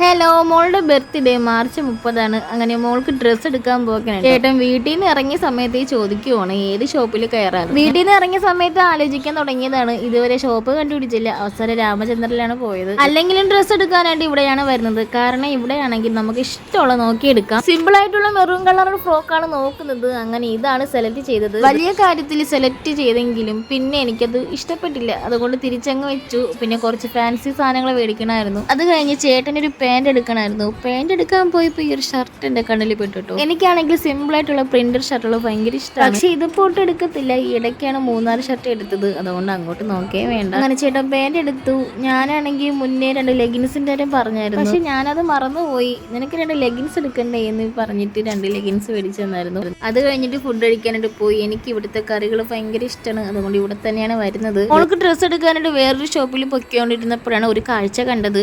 Hello, മോളുടെ birthday March 30 അങ്ങനെ മോൾക്ക് ഡ്രസ്സ് എടുക്കാൻ പോകണം. ചേട്ടൻ വീട്ടിൽ നിന്ന് ഇറങ്ങിയ സമയത്ത് ചോദിക്കുവാണ് ഏത് ഷോപ്പിൽ കയറാൻ. വീട്ടിൽ നിന്ന് ഇറങ്ങിയ സമയത്ത് ആലോചിക്കാൻ തുടങ്ങിയതാണ്. ഇതുവരെ ഷോപ്പ് കണ്ടുപിടിച്ചില്ല. അവസരം രാമചന്ദ്രനിലാണ് പോയത്. അല്ലെങ്കിലും ഡ്രസ്സ് എടുക്കാനായിട്ട് ഇവിടെയാണ് വരുന്നത്. കാരണം ഇവിടെയാണെങ്കിൽ നമുക്ക് ഇഷ്ടമുള്ള നോക്കിയെടുക്കാം. സിമ്പിൾ ആയിട്ടുള്ള മെറൂൺ കളർ ഫ്രോക്കാണ് നോക്കുന്നത്. അങ്ങനെ ഇതാണ് സെലക്ട് ചെയ്തത്. വലിയ കാര്യത്തിൽ സെലക്ട് ചെയ്തെങ്കിലും പിന്നെ എനിക്കത് ഇഷ്ടപ്പെട്ടില്ല. അതുകൊണ്ട് തിരിച്ചങ്ങ് വെച്ചു. പിന്നെ കുറച്ച് ഫാൻസി സാധനങ്ങൾ മേടിക്കണമായിരുന്നു. അത് കഴിഞ്ഞ് ചേട്ടനൊരു പാൻറ് എടുക്കണമായിരുന്നു. പാൻറ് എടുക്കാൻ പോയപ്പോൾ ഈ ഒരു ഷർട്ട് എൻ്റെ കണ്ണിൽ പെട്ടിട്ടു. എനിക്കാണെങ്കിൽ സിമ്പിൾ ആയിട്ടുള്ള പ്രിന്റർ ഷർട്ടുകൾ ഭയങ്കര ഇഷ്ടമാണ്. പക്ഷെ ഇത് പോട്ട് എടുക്കത്തില്ല. ഈ ഇടയ്ക്കാണ് 3-4 ഷർട്ട് എടുത്തത്. അതുകൊണ്ട് അങ്ങോട്ട് നോക്കേ വേണ്ട. അങ്ങനെ ചേട്ടൻ പാൻറ് എടുത്തു. ഞാനാണെങ്കിൽ മുന്നേ 2 ലെഗിൻസിൻ്റെ കാര്യം പറഞ്ഞായിരുന്നു. പക്ഷെ ഞാനത് മറന്നുപോയി. നിനക്ക് 2 ലെഗിൻസ് എടുക്കണ്ടേ എന്ന് പറഞ്ഞിട്ട് 2 ലെഗിൻസ് മേടിച്ചു തന്നായിരുന്നു. അത് കഴിഞ്ഞിട്ട് ഫുഡ് കഴിക്കാനായിട്ട് പോയി. എനിക്ക് ഇവിടുത്തെ കറികൾ ഭയങ്കര ഇഷ്ടമാണ്. അതുകൊണ്ട് ഇവിടെ തന്നെയാണ് വരുന്നത്. അവൾക്ക് ഡ്രസ്സ് എടുക്കാനായിട്ട് വേറൊരു ഷോപ്പിൽ പൊയ്ക്കൊണ്ടിരുന്നപ്പോഴാണ് ഒരു കാഴ്ച കണ്ടത്.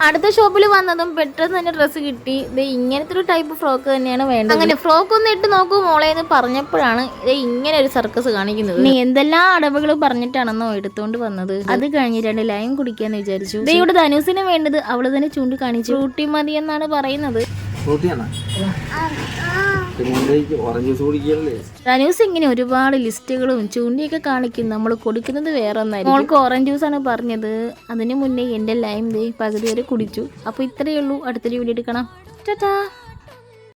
അടുത്ത ഷോപ്പിൽ വന്നതും പെട്ടെന്ന് തന്നെ ഡ്രസ്സ് കിട്ടി. ഇത് ഇങ്ങനത്തെ ഒരു ടൈപ്പ് ഫ്രോക്ക് തന്നെയാണ് വേണ്ടത്. അങ്ങനെ ഫ്രോക്ക് ഒന്ന് ഇട്ട് നോക്കൂ മോളെ എന്ന് പറഞ്ഞപ്പോഴാണ് ഇത് ഇങ്ങനെ ഒരു സർക്കസ് കാണിക്കുന്നത്. നീ എന്തെല്ലാം അടവുകൾ പറഞ്ഞിട്ടാണെന്നോ എടുത്തോണ്ട് വന്നത്. അത് കഴിഞ്ഞ് 2 ലൈൻ കുടിക്കാന്ന് വിചാരിച്ചു. ഇവിടെ ധനുസിന് വേണ്ടത് അവള് തന്നെ ചൂണ്ടി കാണിച്ചു. ഫ്രൂട്ടി മതി എന്നാണ് പറയുന്നത്. ധനുസ് ഇങ്ങനെ ഒരുപാട് ലിസ്റ്റുകളും ചൂണ്ടിയൊക്കെ കാണിക്കും. നമ്മൾ കൊടുക്കുന്നത് വേറെ ഒന്നായിരിക്കും. മോൾക്ക് ഓറഞ്ച് ജ്യൂസാണ് പറഞ്ഞത്. അതിന് മുന്നേ എൻ്റെ ലൈം പകുതി വരെ കുടിച്ചു. അപ്പോൾ ഇത്രയേ ഉള്ളൂ. അടുത്തൊരു വീഡിയോ എടുക്കണം. ടാറ്റാ.